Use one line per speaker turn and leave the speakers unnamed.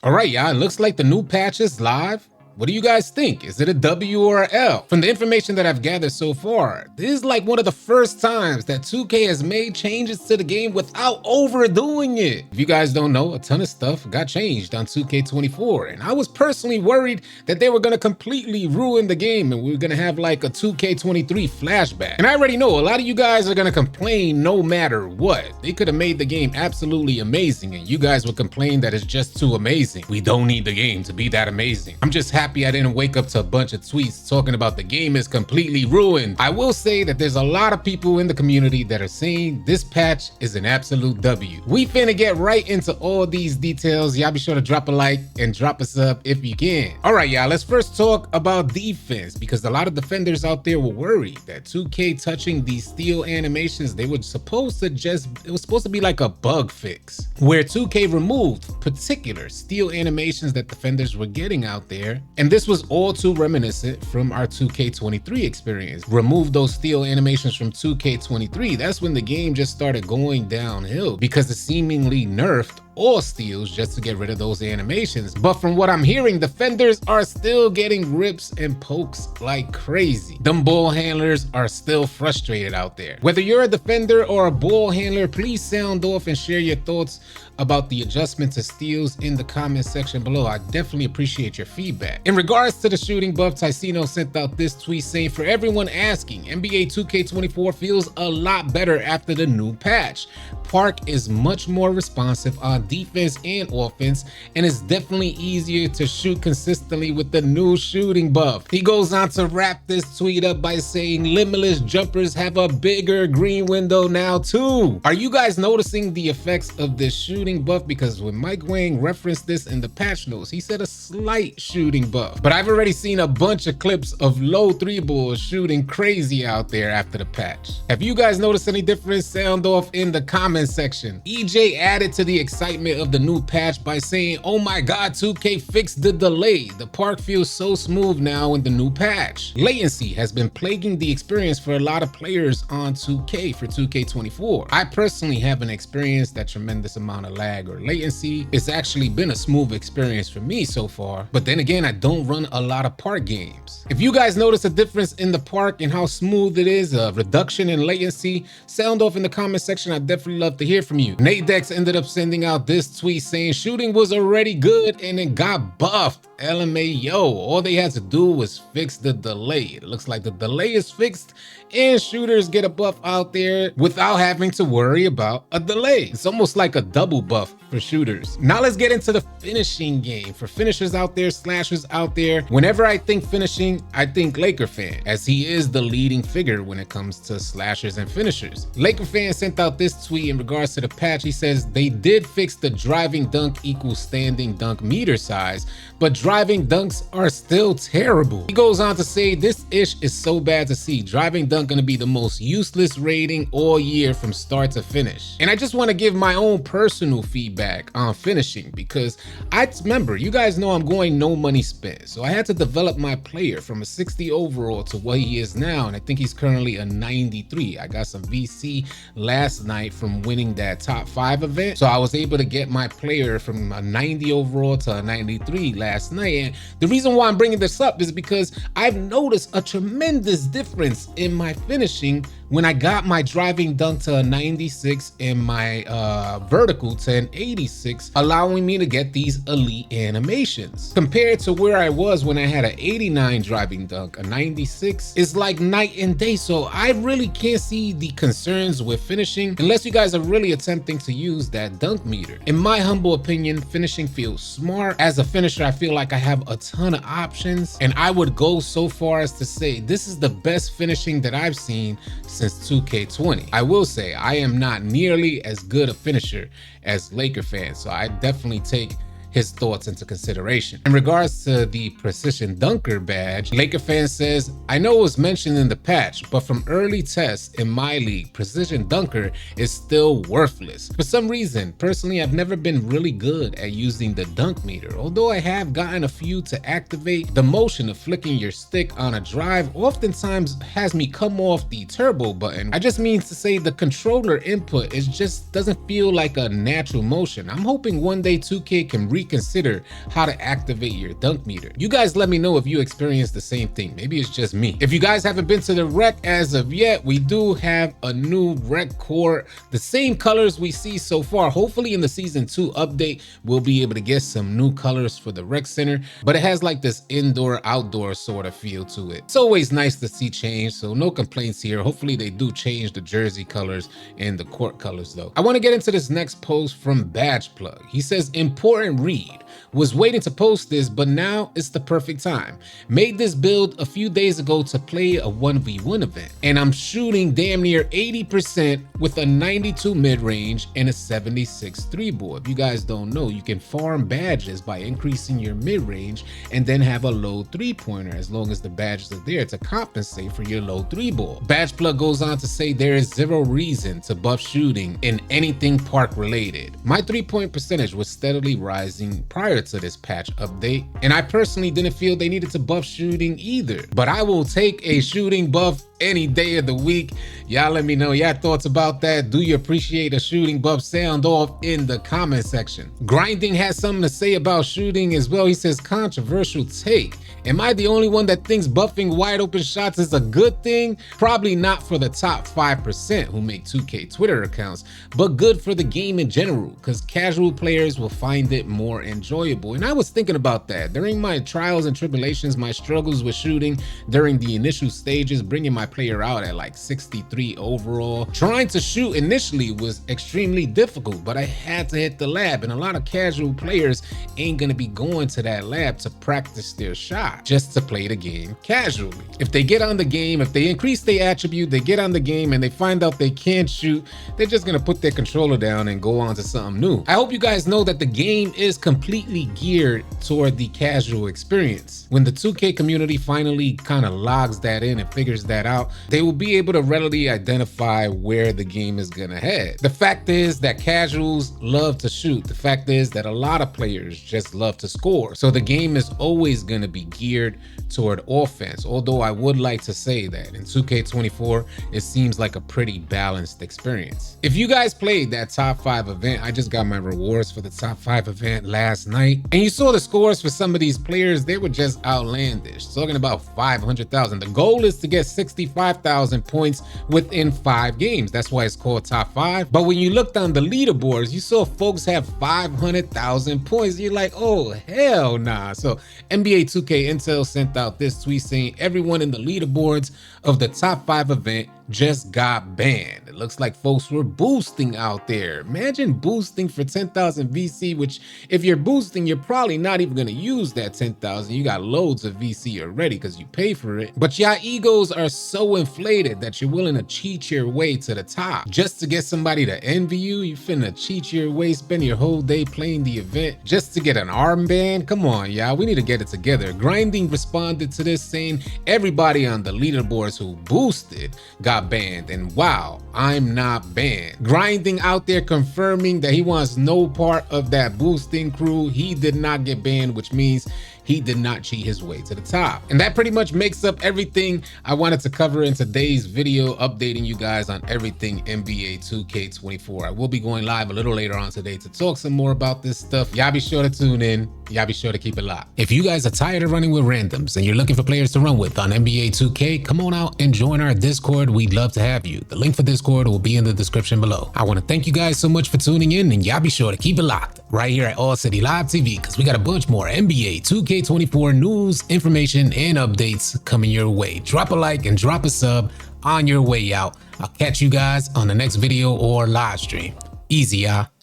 All right, y'all, it looks like the new patch is live. What do you guys think? Is it a W or a L? From the information that I've gathered so far, this is like one of the first times that 2K has made changes to the game without overdoing it. If you guys don't know, a ton of stuff got changed on 2K24, and I was personally worried that they were going to completely ruin the game and we were going to have like a 2K23 flashback. And I already know a lot of you guys are going to complain no matter what. They could have made the game absolutely amazing, and you guys would complain that it's just too amazing. We don't need the game to be that amazing. I'm just happy I didn't wake up to a bunch of tweets talking about the game is completely ruined. I will say that there's a lot of people in the community that are saying this patch is an absolute W. We finna get right into all these details. Y'all be sure to drop a like and drop a sub if you can. All right, y'all, let's first talk about defense, because a lot of defenders out there were worried that 2K touching these steal animations, it was supposed to be like a bug fix, where 2K removed particular steal animations that defenders were getting out there. And this was all too reminiscent from our 2K23 experience. Remove those steal animations from 2K23. That's when the game just started going downhill, because it seemingly nerfed all steals just to get rid of those animations. But from what I'm hearing, defenders are still getting rips and pokes like crazy. Them ball handlers are still frustrated out there. Whether you're a defender or a ball handler, please sound off and share your thoughts about the adjustment to steals in the comment section below. I definitely appreciate your feedback. In regards to the shooting buff, Ticino sent out this tweet saying, for everyone asking, NBA 2K24 feels a lot better after the new patch. Park is much more responsive on defense and offense, and it's definitely easier to shoot consistently with the new shooting buff. He goes on to wrap this tweet up by saying limitless jumpers have a bigger green window now too. Are you guys noticing the effects of this shooting buff? Because when Mike Wang referenced this in the patch notes, he said a slight shooting buff, but I've already seen a bunch of clips of low three balls shooting crazy out there after the patch. Have you guys noticed any difference? Sound off in the comment section. EJ added to the excitement of the new patch by saying, oh my god, 2K fixed the delay. The park feels so smooth now in the new patch. Latency has been plaguing the experience for a lot of players on 2K for 2K24. I personally haven't experienced that tremendous amount of lag or latency. It's actually been a smooth experience for me so far, but then again, I don't run a lot of park games. If you guys notice a difference in the park and how smooth it is, a reduction in latency, sound off in the comment section. I'd definitely love to hear from you. Nate Dex ended up sending out this tweet saying shooting was already good and it got buffed. LMAO, all they had to do was fix the delay. It looks like the delay is fixed and shooters get a buff out there without having to worry about a delay. It's almost like a double buff for shooters. Now let's get into the finishing game. For finishers out there, slashers out there, whenever I think finishing, I think Laker fan, as he is the leading figure when it comes to slashers and finishers. Laker fan sent out this tweet in regards to the patch. He says they did fix the driving dunk equals standing dunk meter size, but driving dunks are still terrible. He goes on to say this ish is so bad to see. Driving dunk gonna be the most useless rating all year from start to finish. And I just want to give my own personal feedback on finishing, because I remember, you guys know I'm going no money spent, so I had to develop my player from a 60 overall to what he is now, and I think he's currently a 93. I got some VC last night from winning that top 5 event, so I was able to get my player from a 90 overall to a 93 last night. And the reason why I'm bringing this up is because I've noticed a tremendous difference in my finishing when I got my driving dunk to a 96 and my vertical to an 86, allowing me to get these elite animations. Compared to where I was when I had an 89 driving dunk, a 96 is like night and day. So I really can't see the concerns with finishing unless you guys are really attempting to use that dunk meter. In my humble opinion, finishing feels smart. As a finisher, I feel like I have a ton of options, and I would go so far as to say this is the best finishing that I've seen since 2K20. I will say I am not nearly as good a finisher as Laker fans, so I definitely take his thoughts into consideration. In regards to the Precision Dunker badge, Laker fan says, I know it was mentioned in the patch, but from early tests in my league, Precision Dunker is still worthless. For some reason, personally, I've never been really good at using the dunk meter, although I have gotten a few to activate. The motion of flicking your stick on a drive oftentimes has me come off the turbo button. I just mean to say the controller input just doesn't feel like a natural motion. I'm hoping one day 2K can reconsider how to activate your dunk meter. You guys let me know if you experience the same thing. Maybe it's just me. If you guys haven't been to the rec as of yet, we do have a new rec court, the same colors we see so far. Hopefully in the season 2 update, we'll be able to get some new colors for the rec center, but it has like this indoor outdoor sort of feel to it. It's always nice to see change, so no complaints here. Hopefully they do change the jersey colors and the court colors though. I want to get into this next post from Badge Plug. He says, important read. Was waiting to post this, but now it's the perfect time. Made this build a few days ago to play a 1v1 event, and I'm shooting damn near 80% with a 92 mid-range and a 76 3-ball. If you guys don't know, you can farm badges by increasing your mid-range and then have a low 3-pointer as long as the badges are there to compensate for your low 3-ball. Badge Plug goes on to say there is zero reason to buff shooting in anything park related. My 3-point percentage was steadily rising prior to this patch update, and I personally didn't feel they needed to buff shooting either, but I will take a shooting buff any day of the week. Y'all let me know your thoughts about that. Do you appreciate a shooting buff? Sound off in the comment section. Grinding has something to say about shooting as well. He says, controversial take. Am I the only one that thinks buffing wide open shots is a good thing? Probably not for the top 5% who make 2K Twitter accounts, but good for the game in general, because casual players will find it more enjoyable. And I was thinking about that during my trials and tribulations, my struggles with shooting during the initial stages, bringing my player out at like 63 overall. Trying to shoot initially was extremely difficult, but I had to hit the lab, and a lot of casual players ain't gonna be going to that lab to practice their shot, just to play the game casually. If they get on the game, if they increase their attribute, they get on the game and they find out they can't shoot, they're just gonna put their controller down and go on to something new. I hope you guys know that the game is completely geared toward the casual experience. When the 2K community finally kind of logs that in and figures that out, they will be able to readily identify where the game is gonna head. The fact is that casuals love to shoot. The fact is that a lot of players just love to score. So the game is always gonna be geared toward offense. Although I would like to say that in 2K24, it seems like a pretty balanced experience. If you guys played that top 5 event, I just got my rewards for the top 5 event last night, and you saw the scores for some of these players, they were just outlandish. Talking about 500,000. The goal is to get 65,000 points within 5 games. That's why it's called top 5. But when you looked on the leaderboards, you saw folks have 500,000 points. You're like, oh, hell nah. So NBA 2K Intel sent out this tweet saying everyone in the leaderboards of the top 5 event just got banned. It looks like folks were boosting out there. Imagine boosting for 10,000 VC, which if you're boosting, you're probably not even gonna use that 10,000. You got loads of VC already because you pay for it. But your egos are so inflated that you're willing to cheat your way to the top. Just to get somebody to envy you, you finna cheat your way, spend your whole day playing the event just to get an armband? Come on, y'all, we need to get it together. Grinding responded to this saying everybody on the leaderboards who boosted got banned, and wow, I'm not banned. Grinding out there confirming that he wants no part of that boosting crew. He did not get banned, which means he did not cheat his way to the top. And that pretty much makes up everything I wanted to cover in today's video, updating you guys on everything NBA 2K24. I will be going live a little later on today to talk some more about this stuff. Y'all be sure to tune in. Y'all be sure to keep it locked. If you guys are tired of running with randoms and you're looking for players to run with on NBA 2K, come on out and join our Discord. We'd love to have you. The link for Discord will be in the description below. I want to thank you guys so much for tuning in, and y'all be sure to keep it locked right here at AllCity Live TV, because we got a bunch more NBA 2K24 news, information, and updates coming your way. Drop a like and drop a sub on your way out. I'll catch you guys on the next video or live stream. Easy, y'all.